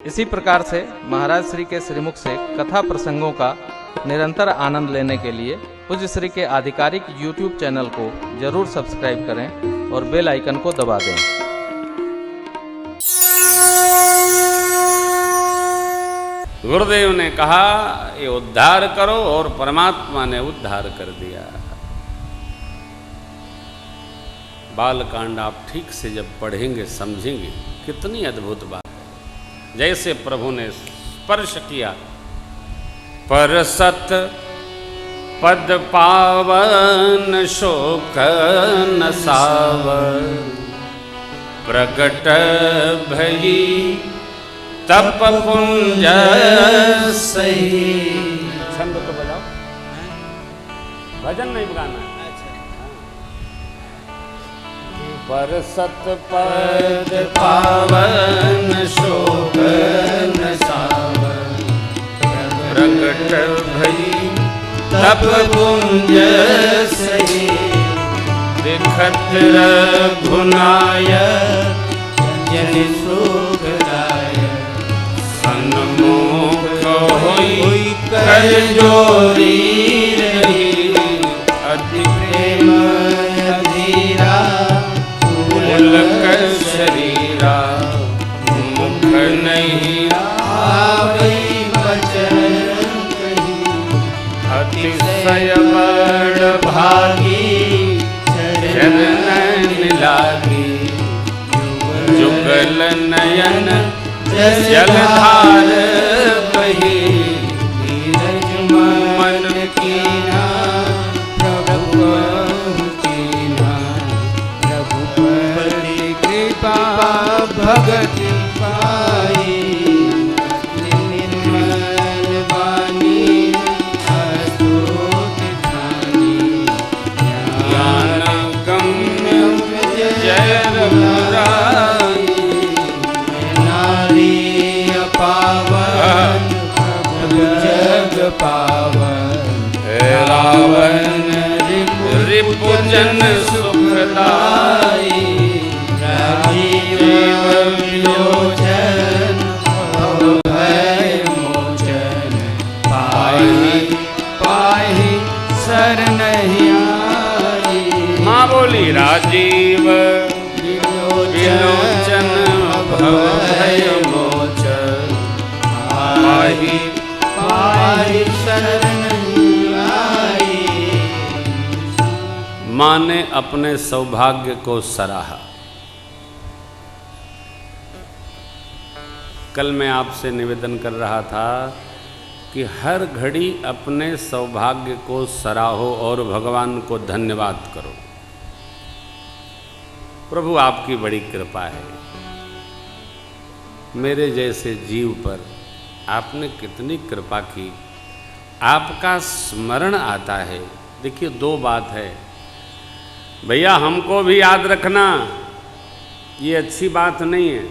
इसी प्रकार से महाराज श्री के श्रीमुख से कथा प्रसंगों का निरंतर आनंद लेने के लिए पूज्य श्री के आधिकारिक YouTube चैनल को जरूर सब्सक्राइब करें और बेल आइकन को दबा दें। गुरुदेव ने कहा ये उद्धार करो और परमात्मा ने उद्धार कर दिया। बालकांड आप ठीक से जब पढ़ेंगे समझेंगे कितनी अद्भुत बात है। जैसे प्रभु ने स्पर्श किया, परसत पद पावन शोक नसावर, प्रगट भई तप पुंज सही। छंद तो बजाओ, भजन नहीं गाना है। परसत पद पावन शोक नसावर, प्रगट भई तप पुंज सही, दिखत रघुनायक जन सुखदायक, सन्मुख होई कर जोरी रही, अति प्रेम अधीरा पुलक शरीरा, मुख नहीं आवई वचन कही, अतिशय बड़ भागी चरण लागी, जुगल नयन जलधार बही, धीरज मन कीना प्रभु कीना, रघुपति कृपा भगति पाई, निर्मल वाणी अस्तुत ध्यानी, ज्ञान गम्य जय रघुराई, पावन प्रभु जग पावन, रावण रिपुजन सुखदाई, राजीव विलोचन भय मोचन, पाहि पाहि शरणहि आई। माँ बोली राजीव विलोचन भय मोचन, पाहि पाहि शरणहि आई। माँ ने अपने सौभाग्य को सराहा। कल मैं आपसे निवेदन कर रहा था कि हर घड़ी अपने सौभाग्य को सराहो और भगवान को धन्यवाद करो। प्रभु आपकी बड़ी कृपा है, मेरे जैसे जीव पर आपने कितनी कृपा की। आपका स्मरण आता है। देखिए दो बात है भैया, हमको भी याद रखना, ये अच्छी बात नहीं है।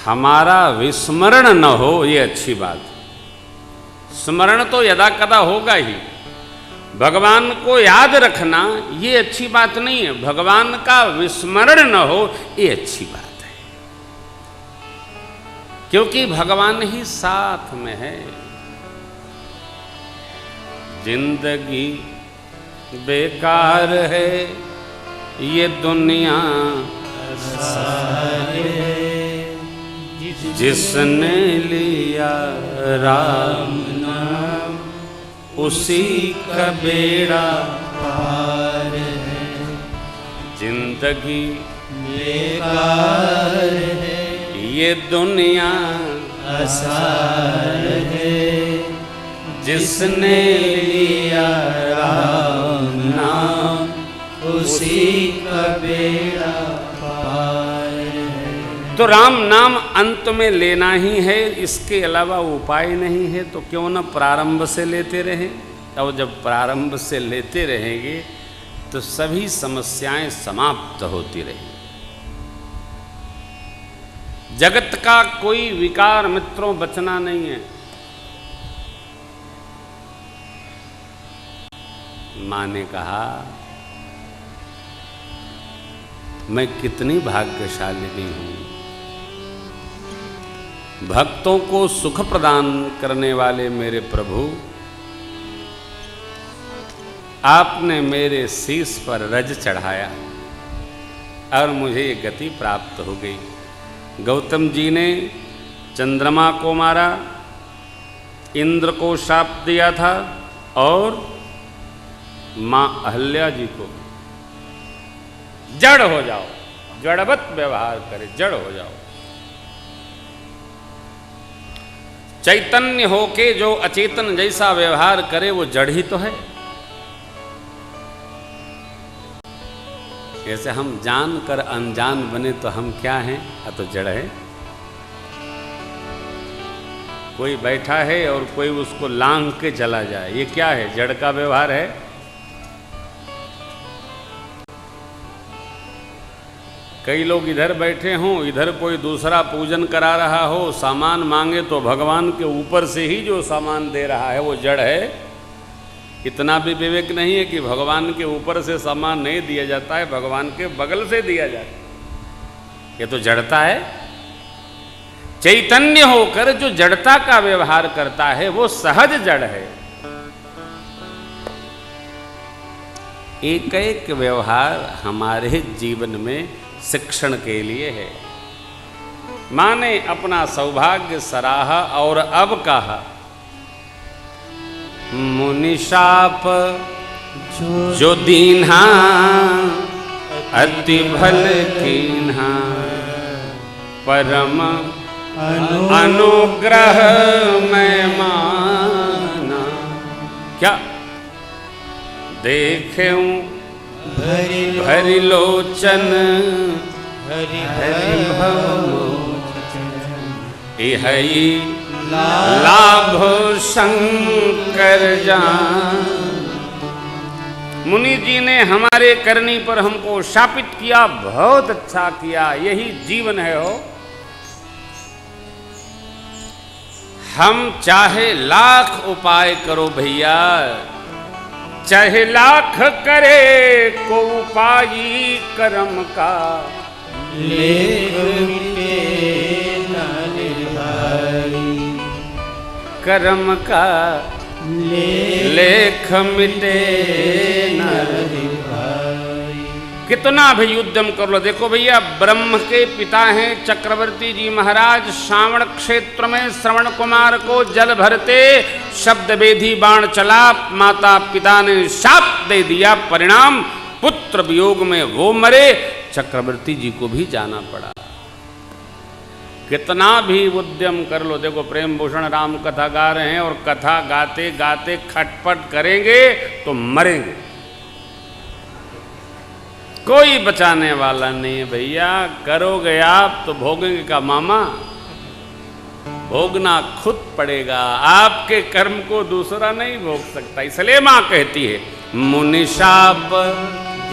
हमारा विस्मरण न हो ये अच्छी बात। स्मरण तो यदा कदा होगा ही, भगवान को याद रखना ये अच्छी बात नहीं है। भगवान का विस्मरण न हो ये अच्छी बात है, क्योंकि भगवान ही साथ में है। जिंदगी बेकार है ये दुनिया सारे, जिसने लिया राम नाम उसी का बेड़ा पार है। जिंदगी बेकार है ये दुनिया आसार है, जिसने लिया राम नाम उसी का बेड़ा पार है। तो राम नाम अंत में लेना ही है, इसके अलावा उपाय नहीं है। तो क्यों न प्रारंभ से लेते रहें। और जब प्रारंभ से लेते रहेंगे तो सभी समस्याएं समाप्त होती रहेंगी। जगत का कोई विकार मित्रों बचना नहीं है। माँ ने कहा मैं कितनी भाग्यशालिनी हूँ, भक्तों को सुख प्रदान करने वाले मेरे प्रभु, आपने मेरे शीश पर रज चढ़ाया और मुझे ये गति प्राप्त हो गई। गौतम जी ने चंद्रमा को मारा, इंद्र को शाप दिया था और मां अहल्या जी को जड़ हो जाओ, जड़वत व्यवहार करे, जड़ हो जाओ। चैतन्य होके जो अचेतन जैसा व्यवहार करे वो जड़ ही तो है। जैसे हम जान कर अनजान बने तो हम क्या हैं? तो जड़ है। कोई बैठा है और कोई उसको लांघ के चला जाए, ये क्या है? जड़ का व्यवहार है। कई लोग इधर बैठे हों, इधर कोई दूसरा पूजन करा रहा हो, सामान मांगे तो भगवान के ऊपर से ही जो सामान दे रहा है वो जड़ है। इतना भी विवेक नहीं है कि भगवान के ऊपर से सामान नहीं दिया जाता है, भगवान के बगल से दिया जाता है। ये तो जड़ता है। चैतन्य होकर जो जड़ता का व्यवहार करता है वो सहज जड़ है। एक एक व्यवहार हमारे जीवन में शिक्षण के लिए है। मां ने अपना सौभाग्य सराहा और अब कहा, मुनिशाप जो दीन्हा अति भल कीन्हा, परम अनुग्रह मैं माना। क्या देखें भरि लोचन हरि इहई लाभ शंकर जान। मुनि जी ने हमारे करनी पर हमको शापित किया, बहुत अच्छा किया, यही जीवन है। हो हम चाहे लाख उपाय करो भैया, चाहे लाख करे को उपाय कर्म का, लेख मिटे न निर्भय। कर्म का लेख मिटे न निर्भय। कितना भी उद्यम कर लो। देखो भैया, ब्रह्म के पिता हैं चक्रवर्ती जी महाराज, श्रावण क्षेत्र में श्रवण कुमार को जल भरते शब्द वेधी बाण चला, माता पिता ने शाप दे दिया, परिणाम पुत्र वियोग में वो मरे, चक्रवर्ती जी को भी जाना पड़ा। कितना भी उद्यम कर लो। देखो, प्रेम भूषण राम कथा गा रहे हैं और कथा गाते गाते खटपट करेंगे तो मरेंगे, कोई बचाने वाला नहीं है भैया। करोगे आप तो भोगेंगे का मामा, भोगना खुद पड़ेगा। आपके कर्म को दूसरा नहीं भोग सकता। इसलिए मां कहती है, मुनिशाप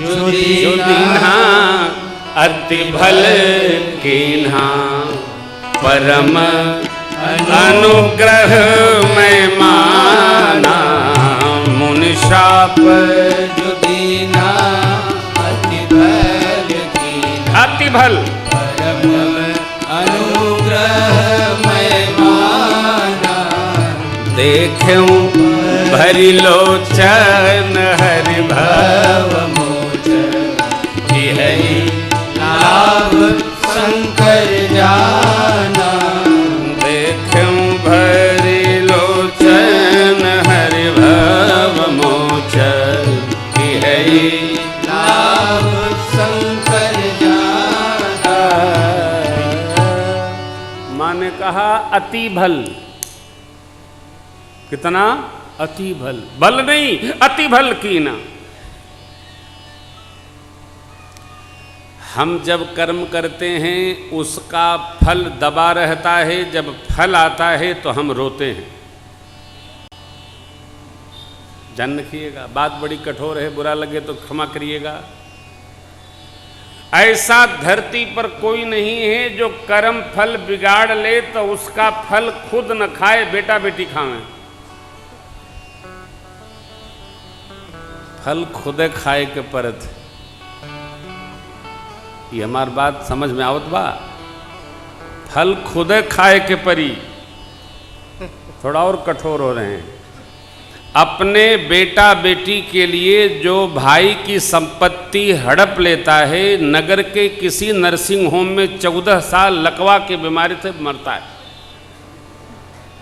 जो दीन्हा अति भल कीन्हा, परम अनुग्रह मैं माना। मुनिशाप जो दीन्हा अति भल, परम अनुग्रह मैं माना। देखूं भरि लोचन हरि भव मोचन, इहई लाभ शंकर जाना। देखूं भरि लोचन हरि भव मोचन, इहई लाभ शंकर जाना। मां ने कहा अति भल। कितना? अति भल। भल नहीं, अति भल कीना। हम जब कर्म करते हैं उसका फल दबा रहता है, जब फल आता है तो हम रोते हैं। जान रखिएगा, बात बड़ी कठोर है, बुरा लगे तो क्षमा करिएगा। ऐसा धरती पर कोई नहीं है जो कर्म फल बिगाड़ ले तो उसका फल खुद न खाए, बेटा बेटी खाएं। फल खुदे खाए के परत। ये हमार बात समझ में आवत बा? फल खुद खाए के परी। थोड़ा और कठोर हो रहे हैं। अपने बेटा बेटी के लिए जो भाई की संपत्ति हड़प लेता है, नगर के किसी नर्सिंग होम में 14 साल लकवा की बीमारी से मरता है,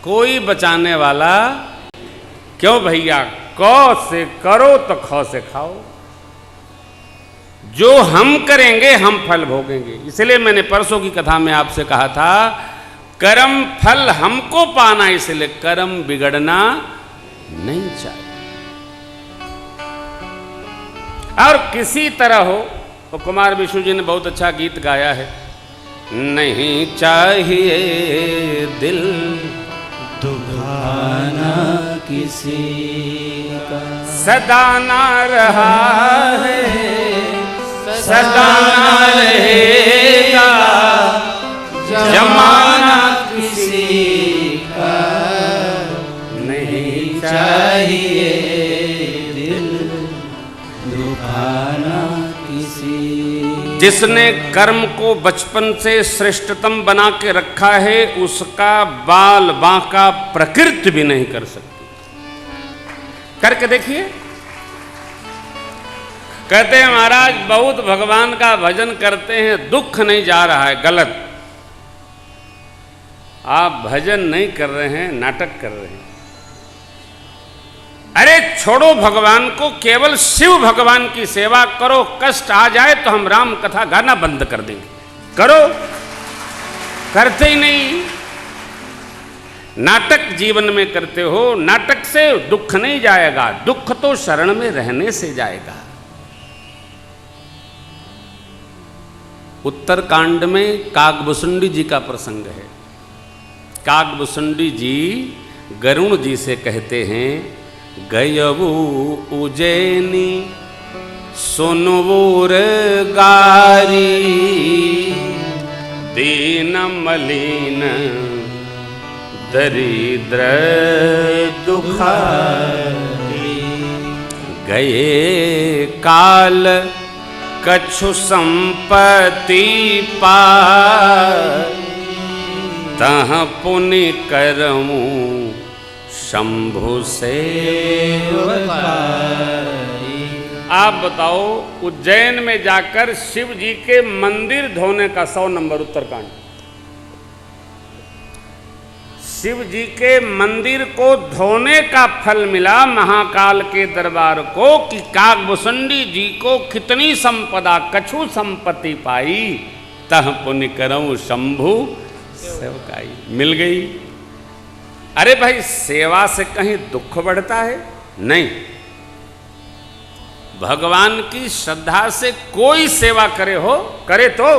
कोई बचाने वाला क्यों भैया? कौ से करो तो खौ से खाओ। जो हम करेंगे हम फल भोगेंगे। इसलिए मैंने परसों की कथा में आपसे कहा था, कर्म फल हमको पाना, इसलिए कर्म बिगड़ना नहीं चाहिए। और किसी तरह हो, तो कुमार विष्णु जी ने बहुत अच्छा गीत गाया है, नहीं चाहिए दिल दुखाना किसी का, सदा ना रहा है सदा ना रहेगा, जमाना किसी का नहीं चाहिए दिल दुखाना किसी। जिसने कर्म को बचपन से श्रेष्ठतम बना के रखा है, उसका बाल बांका प्रकृति भी नहीं कर सकती। करके देखिए। कहते हैं महाराज बहुत भगवान का भजन करते हैं, दुख नहीं जा रहा है। गलत। आप भजन नहीं कर रहे हैं, नाटक कर रहे हैं। अरे छोड़ो भगवान को, केवल शिव भगवान की सेवा करो। कष्ट आ जाए तो हम राम कथा गाना बंद कर देंगे। करो, करते ही नहीं। नाटक जीवन में करते हो, नाटक से दुख नहीं जाएगा, दुख तो शरण में रहने से जाएगा। उत्तरकांड में काकभुसुंडी जी का प्रसंग है। काकभुसुंडी जी गरुण जी से कहते हैं, गयबू उज्जैनी सुनवोर गारी, दीन मलिन दरिद्र दुखारी, गए काल कछु संपत्ति पाई, तह पुण्य करमू शंभु से। आप बताओ, उज्जैन में जाकर शिव जी के मंदिर धोने का 100 नंबर उत्तरकांड। शिव जी के मंदिर को धोने का फल मिला महाकाल के दरबार को, कि काकभुसुंडी जी को कितनी संपदा, कछु संपत्ति पाई, तह पुण्य करऊं शंभु सेवकाई, मिल गई। अरे भाई, सेवा से कहीं दुख बढ़ता है? नहीं। भगवान की श्रद्धा से कोई सेवा करे तो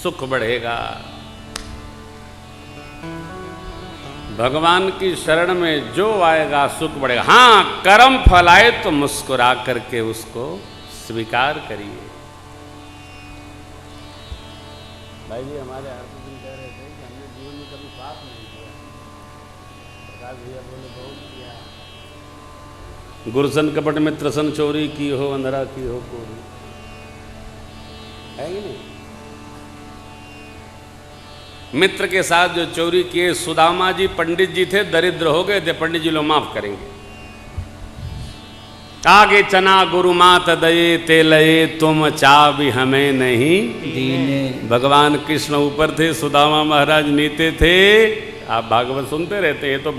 सुख बढ़ेगा। भगवान की शरण में जो आएगा सुख बढ़ेगा। हाँ, कर्म फल आए तो मुस्कुरा करके उसको स्वीकार करिए। भाई जी हमारे हरपुर दिन कह रहे थे कि हमने जीवन में कभी पाप नहीं किया। प्रकाश भैया बोले बहुत किया। गुरसन कपट में त्रसन चोरी की हो, अंधरा की हो कोरी, है कि नहीं? मित्र के साथ जो चोरी किए, सुदामा जी पंडित जी थे, दरिद्र हो गए थे, पंडित जी लोग माफ करेंगे। आगे चना गुरु मात दये ते लये, तुम चाबी हमें नहीं दीने। भगवान कृष्ण ऊपर थे, सुदामा महाराज नीचे थे। आप भागवत सुनते रहते हैं, तो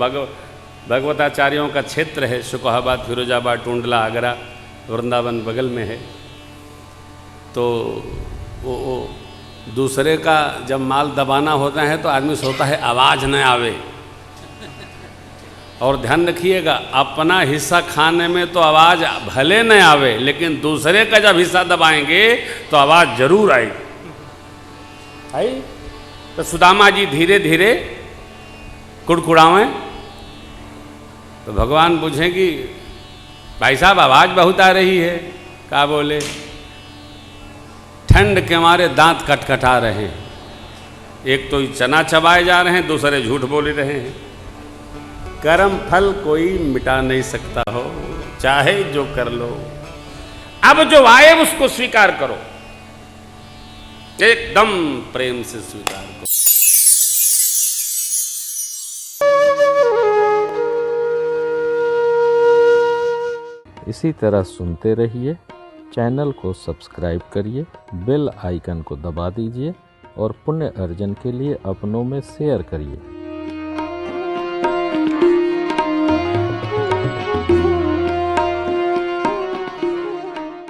भगवताचार्यों का क्षेत्र है। शुकोहाबाद, फिरोजाबाद, टूंडला, आगरा, वृंदावन बगल में है। तो वो दूसरे का जब माल दबाना होता है तो आदमी सोचता है आवाज़ न आवे। और ध्यान रखिएगा, अपना हिस्सा खाने में तो आवाज़ भले न आवे, लेकिन दूसरे का जब हिस्सा दबाएंगे तो आवाज़ जरूर आएगी। आई तो सुदामा जी धीरे धीरे कुड़कुड़ावें तो भगवान पूछेंगी, भाई साहब आवाज़ बहुत आ रही है। क्या बोले? ठंड के मारे दांत कटकटा रहे हैं। एक तो चना चबाए जा रहे हैं, दूसरे झूठ बोल रहे हैं। कर्म फल कोई मिटा नहीं सकता हो, चाहे जो कर लो। अब जो आए उसको स्वीकार करो। एकदम प्रेम से स्वीकार करो। इसी तरह सुनते रहिए, चैनल को सब्सक्राइब करिए, बेल आइकन को दबा दीजिए और पुण्य अर्जन के लिए अपनों में शेयर करिए।